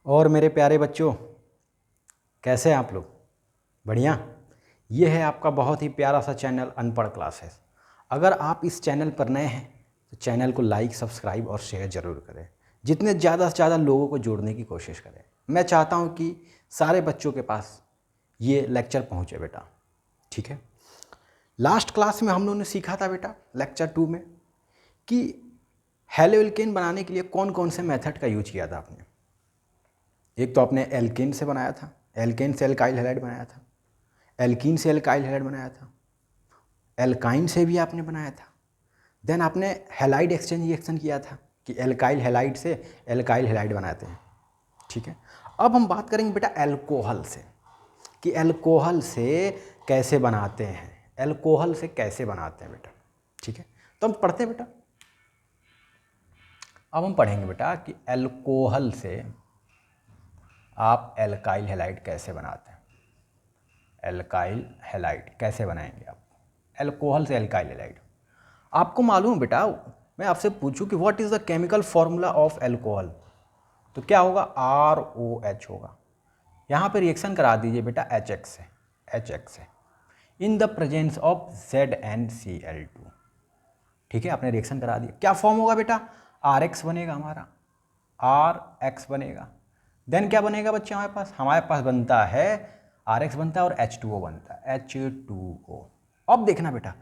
और मेरे प्यारे बच्चों, कैसे हैं आप लोग? बढ़िया। ये है आपका बहुत ही प्यारा सा चैनल अनपढ़ क्लासेस। अगर आप इस चैनल पर नए हैं तो चैनल को लाइक, सब्सक्राइब और शेयर ज़रूर करें। जितने ज़्यादा से ज़्यादा लोगों को जोड़ने की कोशिश करें। मैं चाहता हूँ कि सारे बच्चों के पास ये लेक्चर पहुँचे बेटा। ठीक है। लास्ट क्लास में हम लोगों ने सीखा था बेटा, लेक्चर 2 में, कि हेलोएल्केन बनाने के लिए कौन कौन से मेथड का यूज किया था आपने। एक तो आपने एल्केन से बनाया था, एल्केन से एल्काइल हैलाइड बनाया था, एल्कीन से एल्काइल हैलाइड बनाया था, एल्काइन से भी आपने बनाया था। देन आपने हैलाइड एक्सचेंज रिएक्शन किया था कि एल्काइल हैलाइड से एल्काइल हैलाइड बनाते हैं। ठीक है। अब हम बात करेंगे बेटा एल्कोहल से, कि एल्कोहल से कैसे बनाते हैं, एल्कोहल से कैसे बनाते हैं बेटा। ठीक है। तो हम पढ़ते हैं बेटा। अब हम पढ़ेंगे बेटा कि एल्कोहल से आप एल्काइल हैलाइड कैसे बनाते हैं। एल्काइल हैलाइड कैसे बनाएंगे आप, एल्कोहल से एल्काइल हैलाइड। आपको मालूम बेटा, मैं आपसे पूछूं कि what is the chemical formula of alcohol, तो क्या होगा? ROH होगा। यहाँ पे रिएक्शन करा दीजिए बेटा HX से in the presence of ZnCl2। ठीक है, आपने रिएक्शन करा दिया। क्या फॉर्म होगा बेटा? RX बनेगा हमारा, RX बनेगा। देन क्या बनेगा बच्चे हमारे पास बनता है RX बनता है और H2O बनता है, H2O। अब देखना बेटा,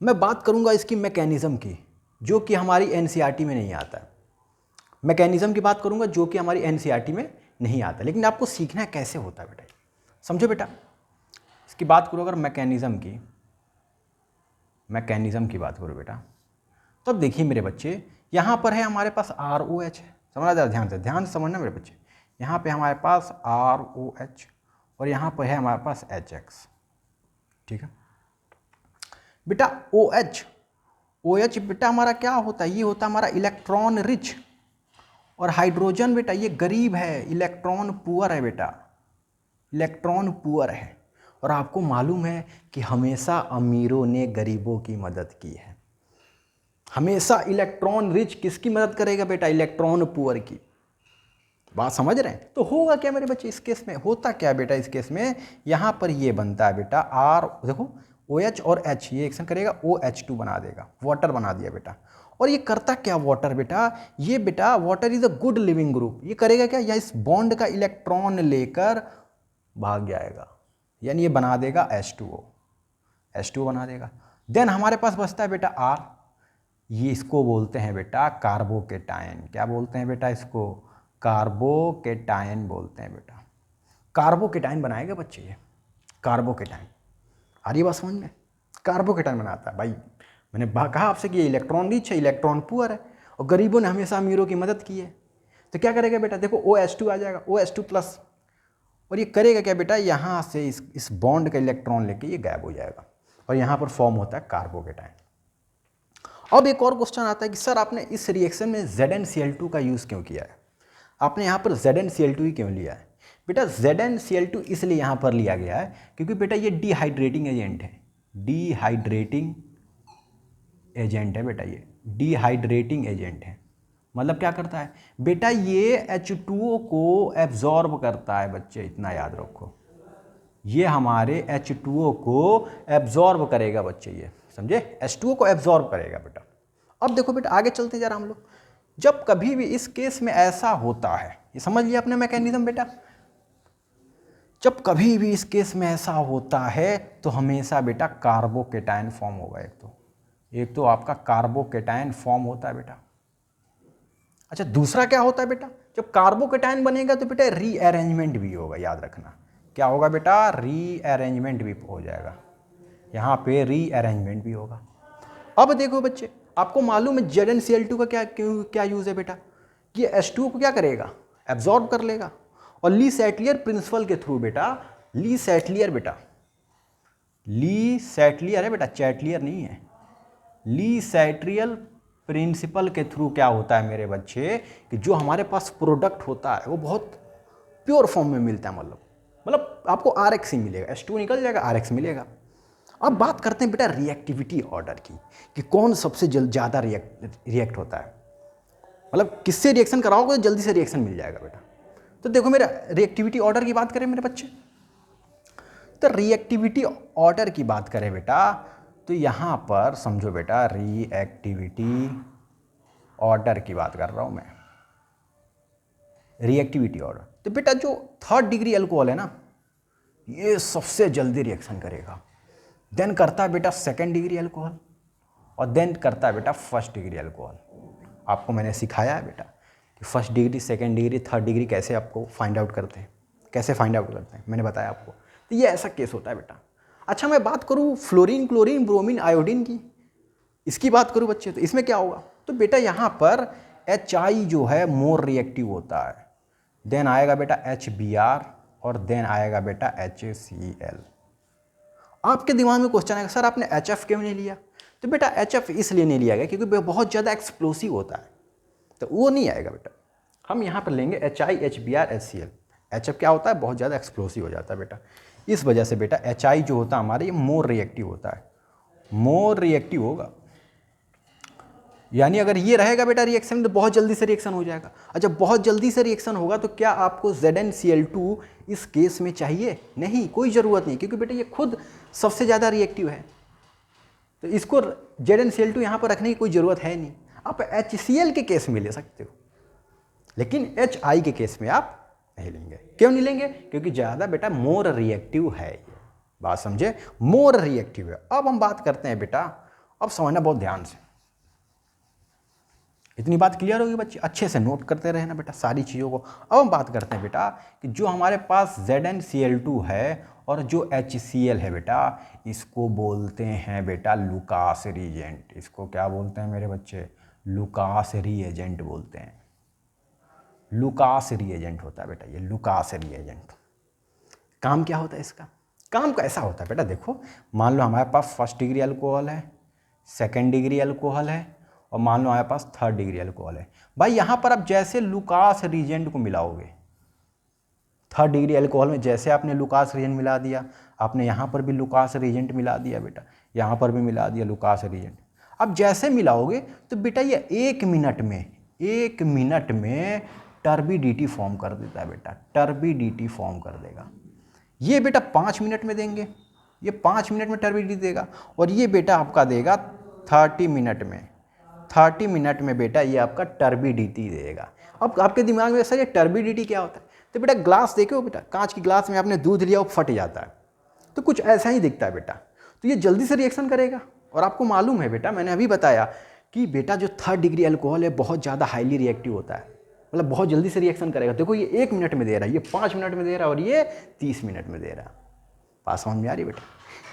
मैं बात करूंगा इसकी मैकेनिज्म की, जो कि हमारी NCERT में नहीं आता है। मैकेनिज्म की बात करूंगा जो कि हमारी NCERT में नहीं आता, लेकिन आपको सीखना है कैसे होता है बेटा। समझो बेटा, इसकी बात करो अगर मैकेनिज्म की बात करो बेटा, तो अब देखिए मेरे बच्चे, यहाँ पर है हमारे पास ROH है। समझना जरा ध्यान से समझना मेरे बच्चे। यहाँ पे हमारे पास ROH और यहाँ पर है हमारे पास HX। ठीक है बेटा। OH बेटा हमारा क्या होता है? ये होता है हमारा इलेक्ट्रॉन रिच, और हाइड्रोजन बेटा ये गरीब है, इलेक्ट्रॉन पुअर है बेटा, इलेक्ट्रॉन पुअर है। और आपको मालूम है कि हमेशा अमीरों ने गरीबों की मदद की है। हमेशा इलेक्ट्रॉन रिच किसकी मदद करेगा बेटा? इलेक्ट्रॉन पुअर की। बात समझ रहे हैं? तो होगा क्या मेरे बच्चे इस केस में? होता क्या बेटा इस केस में? यहाँ पर ये बनता है बेटा देखो OH और H, ये एक्शन करेगा OH2 बना देगा, वाटर बना दिया बेटा। और ये करता क्या वाटर बेटा? ये बेटा water is a good leaving group. ये करेगा क्या? या इस बॉन्ड का इलेक्ट्रॉन लेकर भाग जाएगा, यानी ये बना देगा H2O बना देगा। देन हमारे पास बचता है बेटा R। ये इसको बोलते हैं बेटा कार्बोकेटायन। क्या बोलते हैं बेटा इसको? कार्बोकेटायन बोलते हैं बेटा। कार्बोकेटायन बनाएगा बच्चे ये, कार्बोकेटायन। आ रही बात समझ में? कार्बोकेटायन बनाता है भाई। मैंने कहा आपसे कि ये इलेक्ट्रॉन रिच है, इलेक्ट्रॉन पुअर है, और गरीबों ने हमेशा अमीरों की मदद की है। तो क्या करेगा बेटा? देखो OH2 आ जाएगा, OH2 प्लस, और ये करेगा क्या बेटा? यहाँ से इस बॉन्ड का इलेक्ट्रॉन लेके ये गायब हो जाएगा, और यहाँ पर फॉर्म होता है कार्बोकेटायन। अब एक और क्वेश्चन आता है कि सर आपने इस रिएक्शन में ZnCl2 का यूज़ क्यों किया है? आपने यहाँ पर ZnCl2 ही क्यों लिया है? बेटा ZnCl2 इसलिए यहाँ पर लिया गया है क्योंकि बेटा ये डिहाइड्रेटिंग एजेंट है, डिहाइड्रेटिंग एजेंट है बेटा, ये डिहाइड्रेटिंग एजेंट है। मतलब क्या करता है बेटा? ये H2O को एब्जॉर्ब करता है बच्चे, इतना याद रखो। ये हमारे H2O को एब्जॉर्ब करेगा बच्चे, ये समझे? H2O को एब्जॉर्ब करेगा बेटा। अब देखो बेटा आगे चलते जा रहा हम लोग। जब कभी भी इस केस में ऐसा होता है, ये समझ लिया अपने मैकेनिज्म बेटा। जब कभी भी इस केस में ऐसा होता है तो हमेशा बेटा कार्बोकेटायन फॉर्म होगा। एक तो आपका कार्बोकेटायन फॉर्म होता है बेटा। अच्छा, दूसरा क्या होता है बेटा? जब कार्बोकेटायन बनेगा तो बेटा रीअरेंजमेंट भी होगा, याद रखना। क्या होगा बेटा? रीअरेंजमेंट भी हो जाएगा, यहाँ पे रीअरेंजमेंट भी होगा। अब देखो बच्चे, आपको मालूम है ZnCl2 का क्या यूज़ है बेटा? ये H2O को क्या करेगा? एब्जॉर्ब कर लेगा, और ली सैटलियर प्रिंसिपल के थ्रू बेटा, ली सैटलियर है बेटा, चैटलियर नहीं है। ली सैट्रियल प्रिंसिपल के थ्रू क्या होता है मेरे बच्चे कि जो हमारे पास प्रोडक्ट होता है वो बहुत प्योर फॉर्म में मिलता है। मतलब आपको RX ही मिलेगा, H2 निकल जाएगा, RX मिलेगा। अब बात करते हैं बेटा रिएक्टिविटी ऑर्डर की, कि कौन सबसे ज़्यादा रिएक्ट होता है। मतलब किससे रिएक्शन कराओगे तो जल्दी से रिएक्शन मिल जाएगा बेटा। तो देखो मेरा रिएक्टिविटी ऑर्डर की बात करें मेरे बच्चे, तो रिएक्टिविटी ऑर्डर की बात करें बेटा, तो यहाँ पर समझो बेटा रिएक्टिविटी ऑर्डर की बात कर रहा हूँ मैं, रिएक्टिविटी ऑर्डर। तो बेटा जो थर्ड डिग्री अल्कोहल है ना, ये सबसे जल्दी रिएक्शन करेगा, देन करता है बेटा सेकेंड डिग्री अल्कोहल, और देन करता है बेटा फर्स्ट डिग्री अल्कोहल। आपको मैंने सिखाया है बेटा कि first degree, second degree, third degree कैसे आपको फाइंड आउट करते हैं, कैसे फाइंड आउट करते हैं, मैंने बताया आपको। तो ये ऐसा केस होता है बेटा। अच्छा मैं बात करूँ फ्लोरीन, क्लोरीन, ब्रोमीन, आयोडीन की, इसकी बात करूँ बच्चे, तो इसमें क्या होगा, तो बेटा यहाँ पर HI जो है मोर रिएक्टिव होता है, देन आएगा बेटा HBr, और देन आएगा बेटा HCl। आपके दिमाग में क्वेश्चन आएगा सर आपने HF क्यों नहीं लिया, तो बेटा HF इसलिए नहीं लिया गया क्योंकि बहुत ज़्यादा एक्सप्लोसिव होता है, तो वो नहीं आएगा बेटा। हम यहाँ पर लेंगे HI, HBr, HCl। HF क्या होता है, बहुत ज़्यादा एक्सप्लोसिव हो जाता है बेटा, इस वजह से बेटा HI जो होता है हमारे ये मोर रिएक्टिव होता है, मोर रिएक्टिव होगा। यानी अगर ये रहेगा बेटा रिएक्शन तो बहुत जल्दी से रिएक्शन हो जाएगा। अच्छा बहुत जल्दी से रिएक्शन होगा तो क्या आपको ZnCl2 इस केस में चाहिए, नहीं, कोई ज़रूरत नहीं, क्योंकि बेटा ये खुद सबसे ज़्यादा रिएक्टिव है, तो इसको ZnCl2 यहाँ पर रखने की कोई ज़रूरत है नहीं। आप HCl के केस में ले सकते हो, लेकिन HI के केस में आप नहीं लेंगे। क्यों नहीं लेंगे, क्योंकि ज़्यादा बेटा मोर रिएक्टिव है, ये बात समझे, मोर रिएक्टिव है। अब हम बात करते हैं बेटा, अब समझना बहुत ध्यान से, इतनी बात क्लियर होगी बच्चे, अच्छे से नोट करते रहना बेटा सारी चीज़ों को। अब हम बात करते हैं बेटा कि जो हमारे पास ZnCl2 है और जो HCl है बेटा, इसको बोलते हैं बेटा लुकास रिएजेंट। इसको क्या बोलते हैं मेरे बच्चे, लुकास रिएजेंट बोलते हैं। लुकास रिएजेंट होता है बेटा ये, लुकास रिएजेंट। काम क्या होता है इसका, काम कैसा होता है बेटा, देखो मान लो हमारे पास फर्स्ट डिग्री अल्कोहल है, सेकेंड डिग्री अल्कोहल है, और मान लो हमारे पास थर्ड डिग्री अल्कोहल है। भाई यहाँ पर आप जैसे लुकास रिएजेंट को मिलाओगे, थर्ड डिग्री अल्कोहल में जैसे आपने लुकास रिएजेंट मिला दिया, आपने यहाँ पर भी लुकास रिएजेंट मिला दिया बेटा, यहाँ पर भी मिला दिया लुकास रिएजेंट। अब जैसे मिलाओगे तो बेटा ये 1 मिनट में टर्बिडिटी फॉर्म कर देता है बेटा, टर्बिडिटी फॉर्म कर देगा। ये बेटा 5 मिनट में देंगे, ये 5 मिनट में टर्बिडिटी देगा, और ये बेटा आपका देगा 30 मिनट में, 30 मिनट में बेटा ये आपका टर्बिडिटी देगा। अब आपके दिमाग में सर ये टर्बिडिटी क्या होता है, तो बेटा ग्लास देखे हो बेटा, कांच की ग्लास में आपने दूध लिया वो फट जाता है, तो कुछ ऐसा ही दिखता है बेटा। तो ये जल्दी से रिएक्शन करेगा, और आपको मालूम है बेटा मैंने अभी बताया कि बेटा जो थर्ड डिग्री अल्कोहल है बहुत ज़्यादा हाईली रिएक्टिव होता है, मतलब बहुत जल्दी से रिएक्शन करेगा। देखो ये 1 मिनट में दे रहा है, ये 5 मिनट में दे रहा है, और ये 30 मिनट में दे रहा है। बात समझ में आ रही बेटा,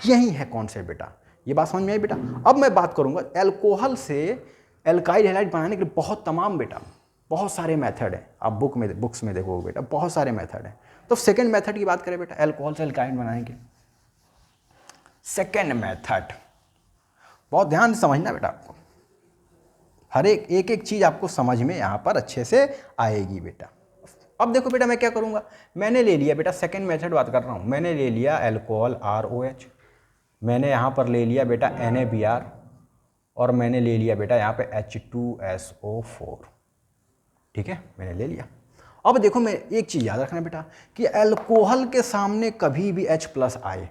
यही है कॉन्सेप्ट बेटा, ये बात समझ में आई बेटा। अब मैं बात करूँगा एल्कोहल से एल्काइल हैलाइड बनाने के लिए बहुत सारे मेथड है, आप बुक्स में देखोगे बेटा बहुत सारे मेथड है। तो सेकंड मेथड की बात करें बेटा एल्कोहल से एल्काइल बनाने के, सेकंड मेथड बहुत ध्यान से समझना बेटा, आपको हर एक चीज़ आपको समझ में यहाँ पर अच्छे से आएगी बेटा। अब देखो बेटा मैं क्या करूँगा, मैंने ले लिया बेटा सेकंड मेथड बात कर रहा हूँ, मैंने ले लिया अल्कोहल ROH, मैंने यहाँ पर ले लिया बेटा NaBr, और मैंने ले लिया बेटा यहाँ पे H2SO4, ठीक है, मैंने ले लिया। अब देखो मैं एक चीज़ याद रखना बेटा कि अल्कोहल के सामने कभी भी H+ आए,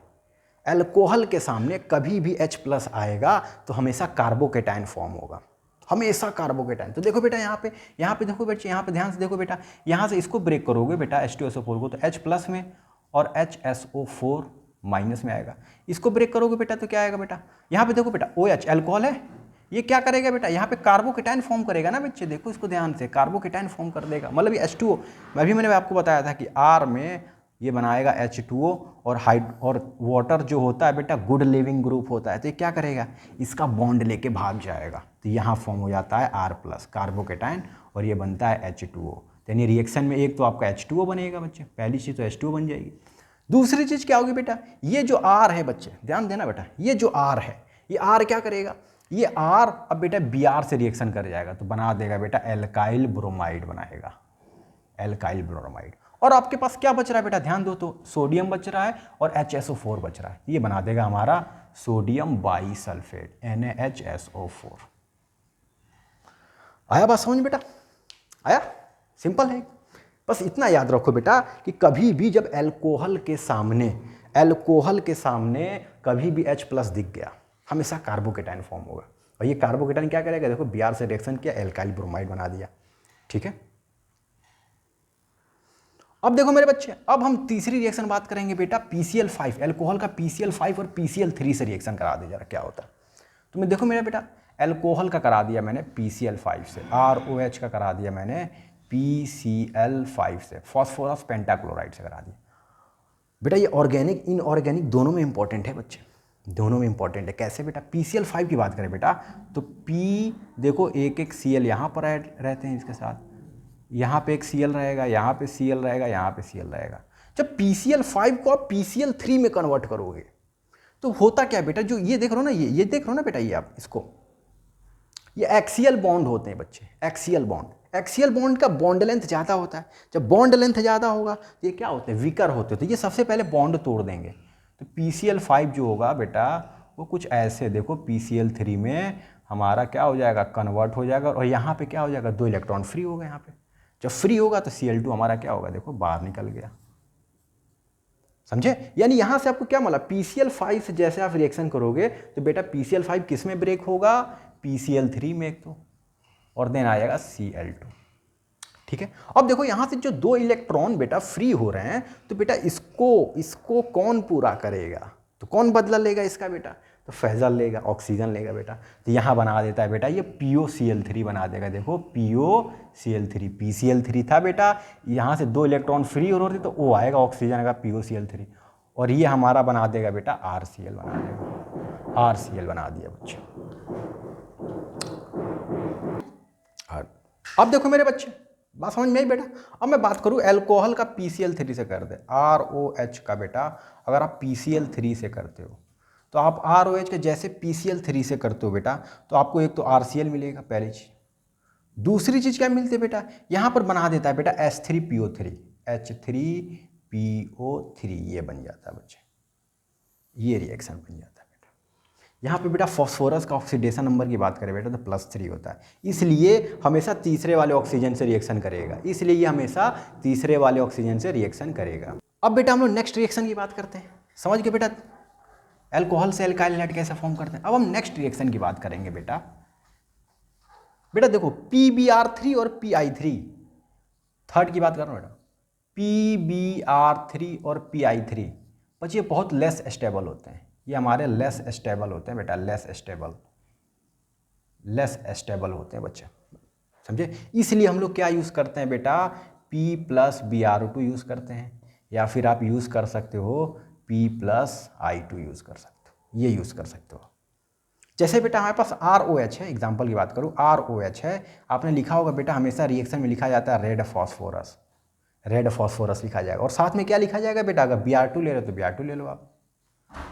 अल्कोहल के सामने कभी भी H+ आएगा तो हमेशा कार्बोकेटाइन फॉर्म होगा, हमेशा कार्बोकेटाइन। तो देखो बेटा यहाँ पे देखो बच्चे, यहाँ पे ध्यान से देखो बेटा, यहाँ से इसको ब्रेक करोगे बेटा H2SO4 को, तो H+ में और HSO4 माइनस में आएगा। इसको ब्रेक करोगे बेटा तो क्या आएगा बेटा, यहाँ पे देखो बेटा OH अल्कोहल है, ये क्या करेगा बेटा, यहाँ पे कार्बोकेटाइन फॉर्म करेगा ना बच्चे, देखो इसको ध्यान से, कार्बोकेटाइन फॉर्म कर देगा, मतलब ये H2O। मैंने आपको बताया था कि R में ये बनाएगा H2O, और वाटर जो होता है बेटा गुड लिविंग ग्रुप होता है, तो ये क्या करेगा, इसका बॉन्ड लेके भाग जाएगा, तो यहाँ फॉर्म हो जाता है R+ कार्बोकेटाइन, और ये बनता है H2O। यानी रिएक्शन में एक तो आपका H2O बनेगा बच्चे, पहली चीज़ तो H2O बन जाएगी। दूसरी चीज़ क्या होगी बेटा, ये जो R है बच्चे ध्यान देना बेटा, ये जो R है, ये R क्या करेगा, ये R अब बेटा Br से रिएक्शन कर जाएगा, तो बना देगा बेटा एल्काइल ब्रोमाइड बनाएगा, एल्काइल ब्रोमाइड। और आपके पास क्या बच रहा है बेटा, ध्यान दो, तो सोडियम बच रहा है और HSO4 बच रहा है, ये बना देगा हमारा सोडियम बाईसल्फेट NaHSO4। आया बात समझ बेटा, आया, सिंपल है। बस इतना याद रखो बेटा कि कभी भी जब एल्कोहल के सामने कभी भी H+ दिख गया, हमेशा कार्बोकेटाइन फॉर्म होगा। और ये कार्बोकेटाइन क्या करेगा, देखो Br से रिएक्शन किया, एल्काइल ब्रोमाइड बना दिया। ठीक है, अब देखो मेरे बच्चे, अब हम तीसरी रिएक्शन बात करेंगे बेटा PCl5, एल्कोहल का PCl5 और PCl3 से रिएक्शन करा दे जरा क्या होता है। तो मैं देखो मेरा बेटा, एल्कोहल का करा दिया मैंने PCl5 से, ROH का करा दिया मैंने PCl5 से, फॉस्फोरस पेंटाक्लोराइड से करा दिया। बेटा ये ऑर्गेनिक इनऑर्गेनिक दोनों में इंपॉर्टेंट है बच्चे, दोनों में इंपॉर्टेंट है। कैसे बेटा, PCl5 की बात करें बेटा तो P देखो एक एक Cl यहाँ पर ऐड रहते हैं इसके साथ, यहाँ पे एक Cl रहेगा, यहाँ पे Cl रहेगा, यहाँ पे Cl रहेगा। जब PCl5 को आप PCl3 में कन्वर्ट करोगे तो होता क्या बेटा, जो ये देख रहे हो ना, ये देख रहे हो ना बेटा, ये आप इसको, ये एक्सियल बॉन्ड होते हैं बच्चे, एक्सियल बॉन्ड का बॉन्ड लेंथ ज़्यादा होता है। जब बॉन्ड लेंथ ज़्यादा होगा तो ये क्या होते हैं, वीकर होते हैं, तो ये सबसे पहले बॉन्ड तोड़ देंगे। तो PCl5 जो होगा बेटा वो कुछ ऐसे देखो, PCl3 में हमारा क्या हो जाएगा, कन्वर्ट हो जाएगा, और यहाँ पे क्या हो जाएगा, 2 इलेक्ट्रॉन फ्री होगा। यहाँ पे जब फ्री होगा तो Cl2 हमारा क्या होगा, देखो बाहर निकल गया। समझे, यानी यहाँ से आपको क्या मिला, PCl5 से जैसे आप रिएक्शन करोगे तो बेटा PCl5 किस में ब्रेक होगा, PCl3 में एक तो, और देन आएगा Cl2। ठीक है, अब देखो यहाँ से जो 2 इलेक्ट्रॉन बेटा फ्री हो रहे हैं, तो बेटा इसको कौन पूरा करेगा, तो कौन बदला लेगा इसका बेटा, तो फैजल लेगा, ऑक्सीजन लेगा बेटा। तो यहाँ बना देता है बेटा ये POCl3 बना देगा, देखो POCl3, PCl3 था बेटा, यहाँ से 2 इलेक्ट्रॉन फ्री हो रहे थे तो वो आएगा ऑक्सीजन आएगा POCl3, और ये हमारा बना देगा बेटा RCl बना देगा, RCl बना दिया बच्चे। अब देखो मेरे बच्चे, बात समझ में आई बेटा। अब मैं बात करूँ एल्कोहल का PCl3 से कर दे, ROH का बेटा अगर आप PCl3 से करते हो तो आप ROH के जैसे PCl3 से करते हो बेटा, तो आपको एक तो RCl मिलेगा, पहली चीज। दूसरी चीज क्या मिलती है बेटा, यहाँ पर बना देता है बेटा H3PO3, H3PO3 ये बन जाता है बच्चे, ये रिएक्शन बन जाता है। यहाँ पे बेटा फॉस्फोरस का ऑक्सीडेशन नंबर की बात करें बेटा तो +3 होता है, इसलिए हमेशा तीसरे वाले ऑक्सीजन से रिएक्शन करेगा, इसलिए ये हमेशा तीसरे वाले ऑक्सीजन से रिएक्शन करेगा। अब बेटा हम लोग नेक्स्ट रिएक्शन की बात करते हैं, समझ गए बेटा एल्कोहल से एल्काइल हैलाइड कैसे फॉर्म करते हैं। अब हम नेक्स्ट रिएक्शन की बात करेंगे बेटा देखो PBr3 और Pi3, थर्ड की बात कर रहा हूँ बेटा, PBr3 और Pi3 बच्चे बहुत लेस स्टेबल होते हैं, ये हमारे लेस स्टेबल होते हैं बेटा, लेस स्टेबल होते हैं बच्चे, समझे। इसलिए हम लोग क्या यूज़ करते हैं बेटा, P+Br2 यूज़ करते हैं, या फिर आप यूज़ कर सकते हो P+I2 यूज़ कर सकते हो, ये यूज़ कर सकते हो। जैसे बेटा हमारे पास ROH है, एग्जाम्पल की बात करूँ ROH है, आपने लिखा होगा बेटा हमेशा रिएक्शन में लिखा जाता है रेड फॉस्फोरस लिखा जाएगा, और साथ में क्या लिखा जाएगा बेटा, अगर Br2 ले रहे हो तो Br2 ले लो आप,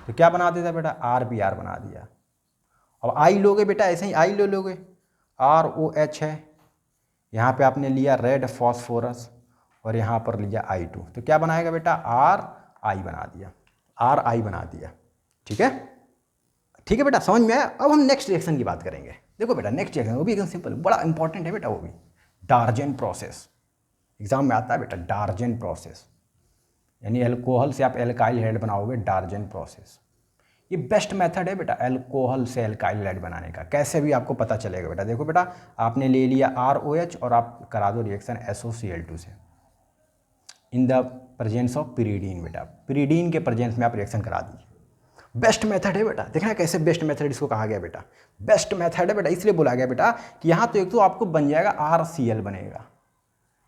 तो क्या बना देता बेटा RBr बना दिया। अब I लोगे बेटा, ऐसे ही I ले लोगे, ROH है, यहाँ पे आपने लिया रेड फॉस्फोरस और यहाँ पर लिया I2, तो क्या बनाएगा बेटा RI बना दिया, ठीक है बेटा, समझ में आया। अब हम नेक्स्ट रिएक्शन की बात करेंगे। देखो बेटा नेक्स्ट रिएक्शन वो भी एकदम सिंपल, बड़ा इंपॉर्टेंट है बेटा, वो भी डार्जेन प्रोसेस, एग्जाम में आता है बेटा डार्जेन प्रोसेस, यानी एल्कोहल से आप एल्काइल हैलाइड बनाओगे, डार्जेन प्रोसेस। ये बेस्ट मेथड है बेटा एल्कोहल से एल्काइल हैलाइड बनाने का, कैसे भी आपको पता चलेगा बेटा। देखो बेटा आपने ले लिया ROH और आप करा दो रिएक्शन SOCl2 से in the presence of pyridine, बेटा पिरीडीन के प्रेजेंस में आप रिएक्शन करा दीजिए। बेस्ट मेथड है बेटा, देखना कैसे बेस्ट मेथड इसको कहा गया बेटा, बेस्ट मेथड है बेटा, इसलिए बोला गया बेटा कि यहाँ तो एक तो आपको बन जाएगा RCl बनेगा,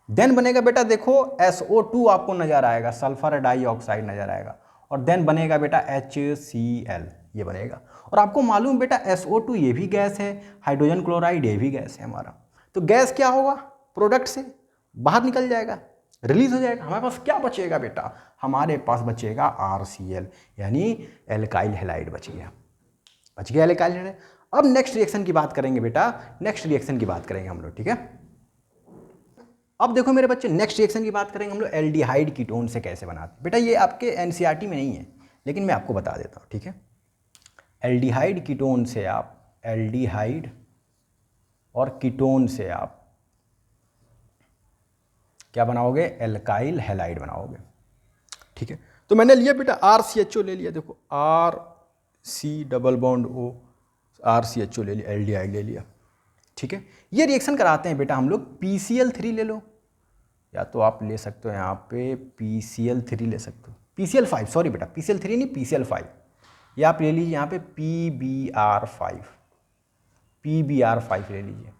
देन बनेगा बेटा देखो SO2 आपको नजर आएगा, सल्फर डाइऑक्साइड नजर आएगा, और देन बनेगा बेटा HCl ये बनेगा। और आपको मालूम बेटा SO2 ये भी गैस है, हाइड्रोजन क्लोराइड ये भी गैस है हमारा, तो गैस क्या होगा, प्रोडक्ट से बाहर निकल जाएगा, रिलीज हो जाएगा। हमारे पास क्या बचेगा बेटा, हमारे पास बचेगा RCl, यानी एल्काइल हैलाइड बच गया एल्काइल हैलाइड। अब नेक्स्ट रिएक्शन की बात करेंगे बेटा, नेक्स्ट रिएक्शन की बात करेंगे हम लोग, ठीक है। अब देखो मेरे बच्चे नेक्स्ट रिएक्शन की बात करेंगे हम लोग एल्डिहाइड कीटोन से कैसे बनाते हैं। बेटा ये आपके NCERT में नहीं है, लेकिन मैं आपको बता देता हूँ, ठीक है। एल्डिहाइड कीटोन से आप, एल्डिहाइड और कीटोन से आप क्या बनाओगे, एल्काइल हैलाइड बनाओगे। ठीक है, तो मैंने लिया बेटा RCHO ले लिया, देखो RC double bond O, RCHO ले लिया, एल्डिहाइड ले लिया। ठीक है, ये रिएक्शन कराते हैं बेटा हम लोग PCl3 ले लो, या तो आप ले सकते हो यहाँ पे PCl3 ले सकते हो, PCl5, सॉरी बेटा PCl3 नहीं PCl5, या आप ले लीजिए यहाँ पे PBr5 ले लीजिए।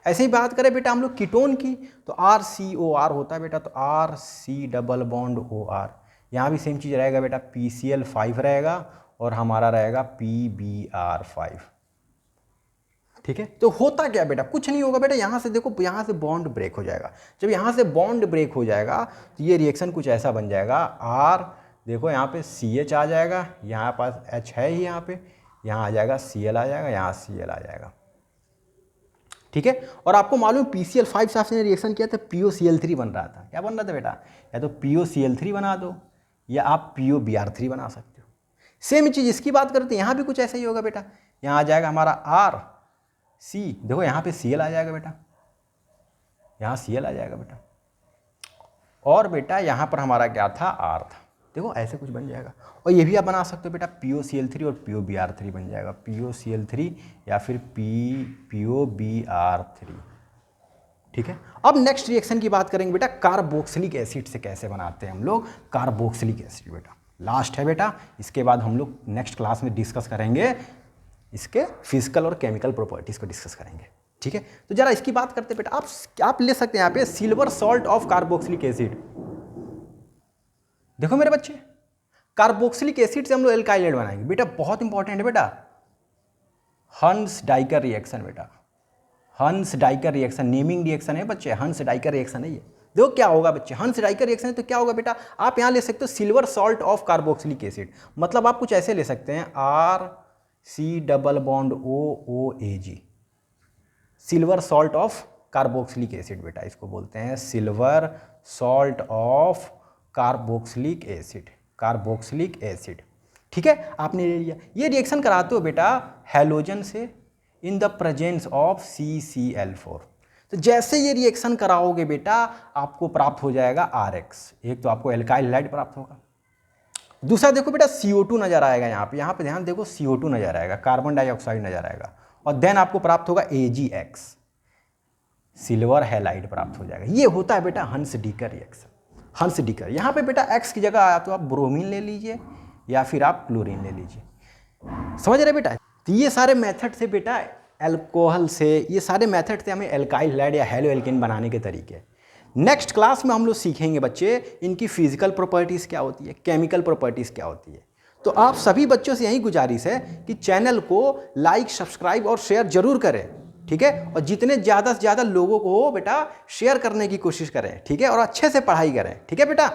ऐसे ही बात करें बेटा हम लोग कीटोन की, तो RCOR होता है बेटा, तो RC डबल बॉन्ड OR, यहाँ भी सेम चीज़ रहेगा बेटा, PCl5 रहेगा और हमारा रहेगा PBr5। ठीक है, तो होता क्या बेटा, कुछ नहीं होगा बेटा, यहाँ से देखो, यहाँ से बॉन्ड ब्रेक हो जाएगा। जब यहाँ से बॉन्ड ब्रेक हो जाएगा तो ये रिएक्शन कुछ ऐसा बन जाएगा, R देखो यहाँ पे CH आ जाएगा, यहाँ पास H है ही, यहाँ आ जाएगा Cl आ जाएगा, यहाँ Cl आ जाएगा। ठीक है, और आपको मालूम PCl5 से आपने रिएक्शन किया था, POCl3 बन रहा था। क्या बन रहा था बेटा, या तो POCl3 बना दो या आप POBr3 बना सकते हो। सेम चीज़ इसकी बात करते हैं, यहाँ भी कुछ ऐसा ही होगा बेटा, यहाँ आ जाएगा हमारा RC, देखो यहाँ पे Cl आ जाएगा बेटा, यहाँ Cl आ जाएगा बेटा, और बेटा यहाँ पर हमारा क्या था, R था। देखो ऐसे कुछ बन जाएगा। और ये भी आप बना सकते हो बेटा, POCl3 और POBr3 बन जाएगा, POCl3 या फिर POBr3। ठीक है, अब नेक्स्ट रिएक्शन की बात करेंगे बेटा, कार्बोक्सिलिक एसिड से कैसे बनाते हैं हम लोग कार्बोक्सिलिक एसिड बेटा, लास्ट है बेटा। इसके बाद हम लोग नेक्स्ट क्लास में डिस्कस करेंगे इसके फिजिकल और केमिकल प्रॉपर्टीज को डिस्कस करेंगे। ठीक है, तो जरा इसकी बात करते हैं बेटा, आप ले सकते हैं यहाँ पे silver salt of carboxylic acid. देखो मेरे बच्चे, कार्बोक्सिलिक एसिड से हम लोग एल्काइल बनाएंगे बेटा, बहुत इंपॉर्टेंट है बेटा, हंस डाइकर रिएक्शन बेटा, हंस डाइकर रिएक्शन, नेमिंग रिएक्शन है बच्चे, हंस डाइकर रिएक्शन है ये। देखो क्या होगा बच्चे, हंस डाइकर रिएक्शन है तो क्या होगा बेटा, आप यहाँ ले सकते हो silver salt of carboxylic acid, मतलब आप कुछ ऐसे ले सकते हैं RC double bond OOAG, silver salt of carboxylic acid बेटा, इसको बोलते हैं silver salt of carboxylic acid, carboxylic acid. ठीक है, आपने ले लिया। ये रिएक्शन कराते हो बेटा हैलोजन से in the presence of CCl4। तो जैसे ये रिएक्शन कराओगे बेटा आपको प्राप्त हो जाएगा RX, एक तो आपको एल्काइल हैलाइड प्राप्त होगा, दूसरा देखो बेटा CO2 नजर आएगा, यहाँ पे ध्यान देखो CO2 नजर आएगा, कार्बन डाइऑक्साइड नजर आएगा, और देन आपको प्राप्त होगा AgX, सिल्वर हैलाइड प्राप्त हो जाएगा। ये होता है बेटा हंस डीकर रिएक्शन, हंस डीकर। यहाँ पे बेटा X की जगह आया तो आप ब्रोमीन ले लीजिए या फिर आप क्लोरीन ले लीजिए, समझ रहे बेटा। तो ये सारे मेथड से बेटा अल्कोहल से, ये सारे मेथड से हमें एल्काइल हैलाइड या हेलो एल्केन बनाने के तरीके। नेक्स्ट क्लास में हम लोग सीखेंगे बच्चे इनकी फिजिकल प्रॉपर्टीज़ क्या होती है, केमिकल प्रॉपर्टीज़ क्या होती है। तो आप सभी बच्चों से यही गुजारिश है कि चैनल को लाइक, सब्सक्राइब और शेयर जरूर करें, ठीक है, और जितने ज़्यादा से ज़्यादा लोगों को बेटा शेयर करने की कोशिश करें, ठीक है, और अच्छे से पढ़ाई करें, ठीक है बेटा।